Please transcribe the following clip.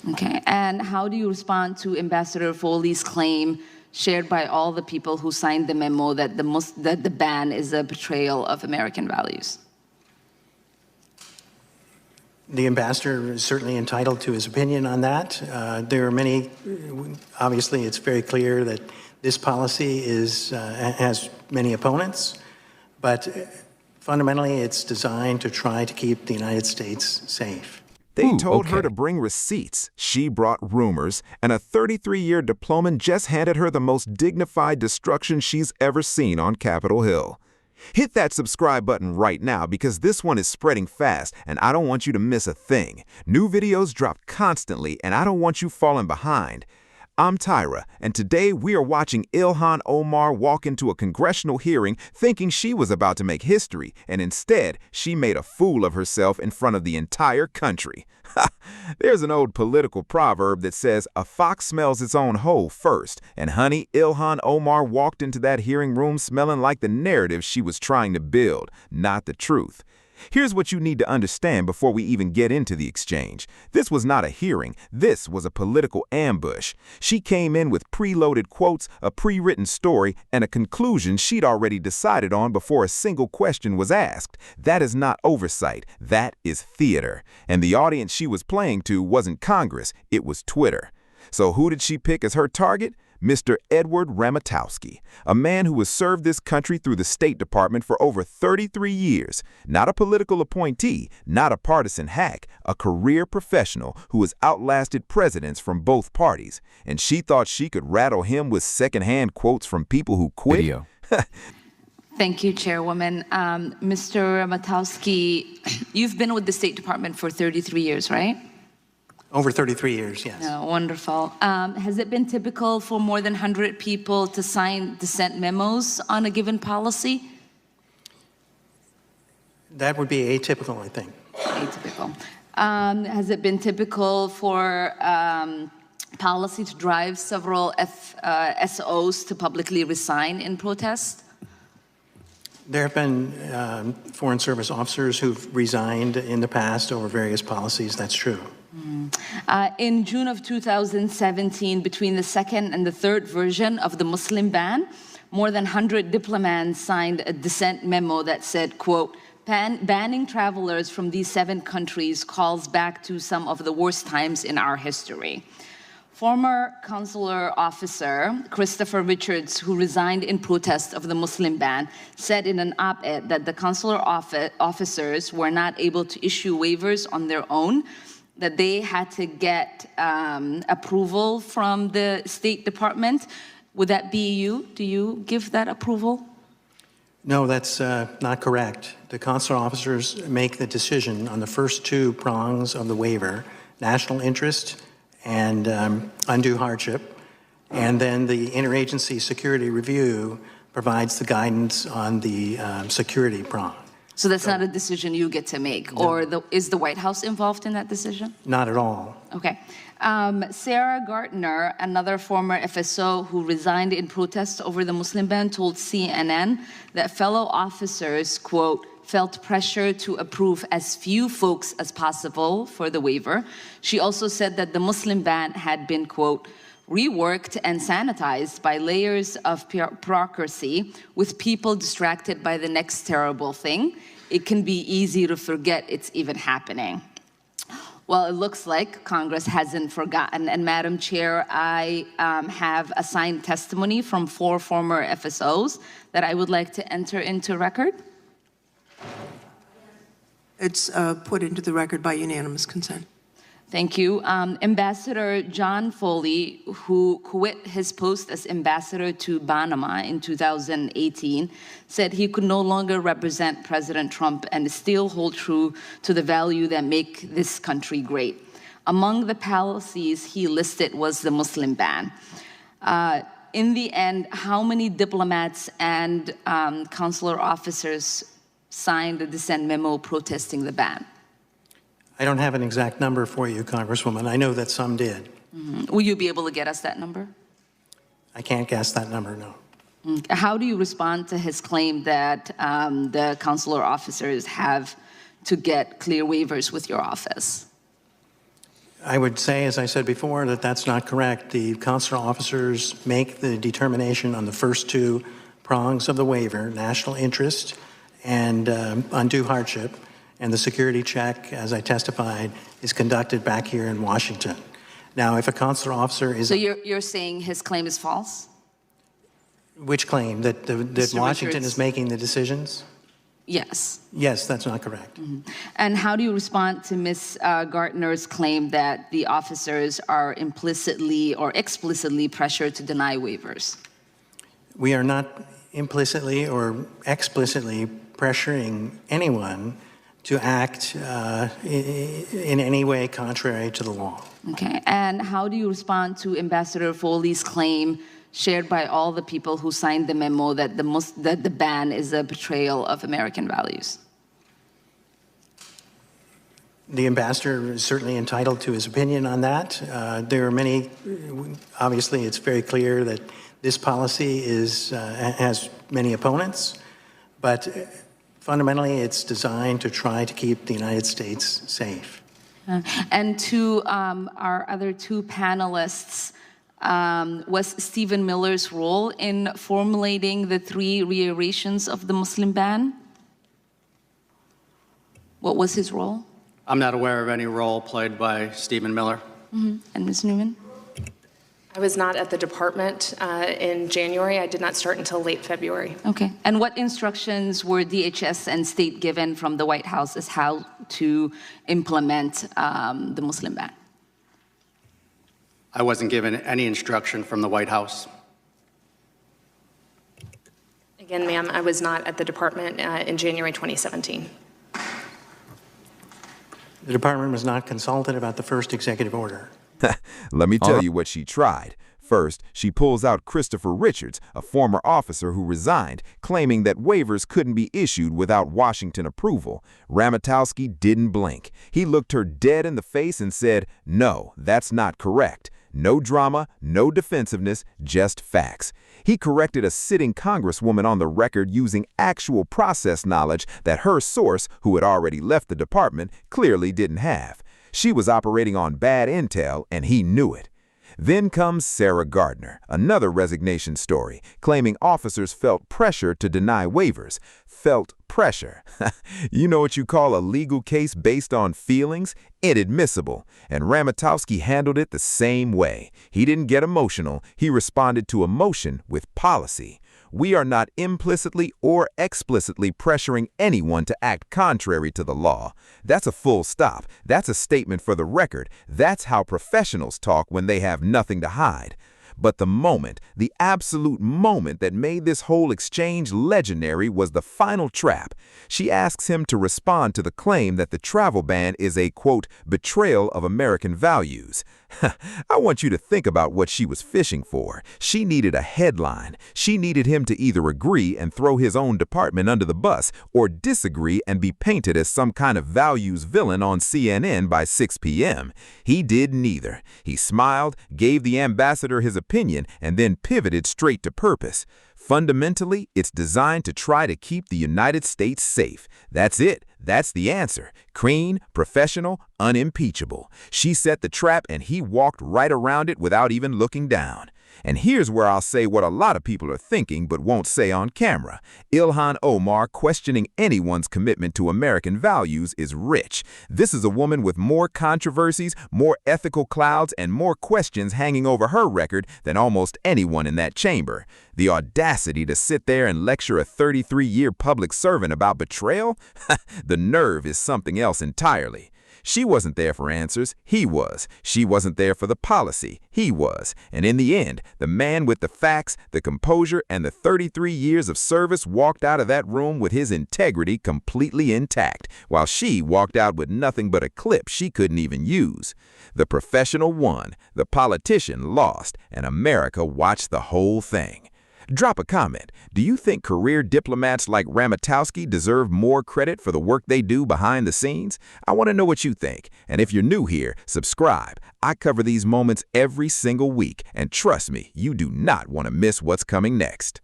Okay, and how do you respond to Ambassador Foley's claim, shared by all the people who signed the memo, that the ban is a betrayal of American values? The ambassador is certainly entitled to his opinion on that. There are many, obviously it's very clear that this policy has many opponents, but fundamentally it's designed to try to keep the United States safe. They told her to bring receipts. She brought rumors, and a 33-year diplomat just handed her the most dignified destruction she's ever seen on Capitol Hill. Hit that subscribe button right now because this one is spreading fast and I don't want you to miss a thing. New videos drop constantly and I don't want you falling behind. I'm Tyra, and today we are watching Ilhan Omar walk into a congressional hearing thinking she was about to make history, and instead she made a fool of herself in front of the entire country. There's an old political proverb that says a fox smells its own hole first, and honey, Ilhan Omar walked into that hearing room smelling like the narrative she was trying to build, not the truth. Here's what you need to understand before we even get into the exchange. This was not a hearing. This was a political ambush. She came in with preloaded quotes, a pre-written story, and a conclusion she'd already decided on before a single question was asked. That is not oversight. That is theater. And the audience she was playing to wasn't Congress. It was Twitter. So who did she pick as her target? Mr. Edward Ramatowski, a man who has served this country through the State Department for over 33 years. Not a political appointee, not a partisan hack, a career professional who has outlasted presidents from both parties. And she thought she could rattle him with secondhand quotes from people who quit? Video. Thank you, Chairwoman. Mr. Ramatowski, you've been with the State Department for 33 years, right? Over 33 years, yes. Oh, wonderful. Has it been typical for more than 100 people to sign dissent memos on a given policy? That would be atypical, I think. Atypical. Has it been typical for policy to drive several SOs to publicly resign in protest? There have been Foreign Service officers who've resigned in the past over various policies. That's true. In June of 2017, between the second and the third version of the Muslim ban, more than 100 diplomats signed a dissent memo that said, quote, banning travelers from these 7 countries calls back to some of the worst times in our history. Former consular officer Christopher Richards, who resigned in protest of the Muslim ban, said in an op-ed that the consular officers were not able to issue waivers on their own, that they had to get approval from the State Department. Would that be you? Do you give that approval? No, that's not correct. The consular officers make the decision on the first 2 prongs of the waiver, national interest and undue hardship, and then the interagency security review provides the guidance on the security prong. So that's not a decision you get to make, no. Or is the White House involved in that decision? Not at all. Okay. Sarah Gartner, another former FSO who resigned in protest over the Muslim ban, told CNN that fellow officers, quote, felt pressure to approve as few folks as possible for the waiver. She also said that the Muslim ban had been, quote, reworked and sanitized by layers of bureaucracy with people distracted by the next terrible thing. It can be easy to forget it's even happening. Well, it looks like Congress hasn't forgotten. And Madam Chair, I have assigned testimony from 4 former FSOs that I would like to enter into record. It's put into the record by unanimous consent. Thank you. Ambassador John Foley, who quit his post as ambassador to Panama in 2018, said he could no longer represent President Trump and still hold true to the value that make this country great. Among the policies he listed was the Muslim ban. In the end, how many diplomats and consular officers signed the dissent memo protesting the ban? I don't have an exact number for you, Congresswoman. I know that some did. Mm-hmm. Will you be able to get us that number? I can't guess that number, no. How do you respond to his claim that the consular officers have to get clear waivers with your office? I would say, as I said before, that that's not correct. The consular officers make the determination on the first two prongs of the waiver, national interest and undue hardship, and the security check, as I testified, is conducted back here in Washington. Now, if a consular officer is... So you're saying his claim is false? Which claim? That Washington Richards. is making the decisions? Yes. Yes, that's not correct. And how do you respond to Ms. Gartner's claim that the officers are implicitly or explicitly pressured to deny waivers? We are not implicitly or explicitly pressuring anyone to act in any way contrary to the law. Okay. And how do you respond to Ambassador Foley's claim, shared by all the people who signed the memo, that the ban is a betrayal of American values? The ambassador is certainly entitled to his opinion on that. There are many, obviously it's very clear that this policy has many opponents, but fundamentally it's designed to try to keep the United States safe. And to our other two panelists, was Stephen Miller's role in formulating the 3 reiterations of the Muslim ban? What was his role? I'm not aware of any role played by Stephen Miller. And Ms. Newman? I was not at the department in January. I did not start until late February. Okay. And what instructions were DHS and state given from the White House as how to implement the Muslim ban? I wasn't given any instruction from the White House. Again, ma'am, I was not at the department in January 2017. The department was not consulted about the first executive order. Let me tell you what she tried. First, she pulls out Christopher Richards, a former officer who resigned, claiming that waivers couldn't be issued without Washington approval. Ramatowski didn't blink. He looked her dead in the face and said, "No, that's not correct. No drama, no defensiveness, just facts." He corrected a sitting congresswoman on the record using actual process knowledge that her source, who had already left the department, clearly didn't have. She was operating on bad intel, and he knew it. Then comes Sarah Gardner, another resignation story, claiming officers felt pressure to deny waivers. Felt pressure. You know what you call a legal case based on feelings? Inadmissible. And Ramatowski handled it the same way. He didn't get emotional. He responded to emotion with policy. We are not implicitly or explicitly pressuring anyone to act contrary to the law. That's a full stop. That's a statement for the record. That's how professionals talk when they have nothing to hide. But the moment, the absolute moment that made this whole exchange legendary was the final trap. She asks him to respond to the claim that the travel ban is a, quote, betrayal of American values. I want you to think about what she was fishing for. She needed a headline. She needed him to either agree and throw his own department under the bus or disagree and be painted as some kind of values villain on CNN by 6 p.m. He did neither. He smiled, gave the ambassador his opinion, and then pivoted straight to purpose. Fundamentally, it's designed to try to keep the United States safe. That's it. That's the answer. Clean, professional, unimpeachable. She set the trap and he walked right around it without even looking down. And here's where I'll say what a lot of people are thinking but won't say on camera. Ilhan Omar questioning anyone's commitment to American values is rich. This is a woman with more controversies, more ethical clouds, and more questions hanging over her record than almost anyone in that chamber. The audacity to sit there and lecture a 33-year public servant about betrayal? The nerve is something else entirely. She wasn't there for answers, he was. She wasn't there for the policy, he was. And in the end, the man with the facts, the composure, and the 33 years of service walked out of that room with his integrity completely intact, while she walked out with nothing but a clip she couldn't even use. The professional won, the politician lost, and America watched the whole thing. Drop a comment. Do you think career diplomats like Ramatowski deserve more credit for the work they do behind the scenes? I want to know what you think. And if you're new here, subscribe. I cover these moments every single week, and trust me, you do not want to miss what's coming next.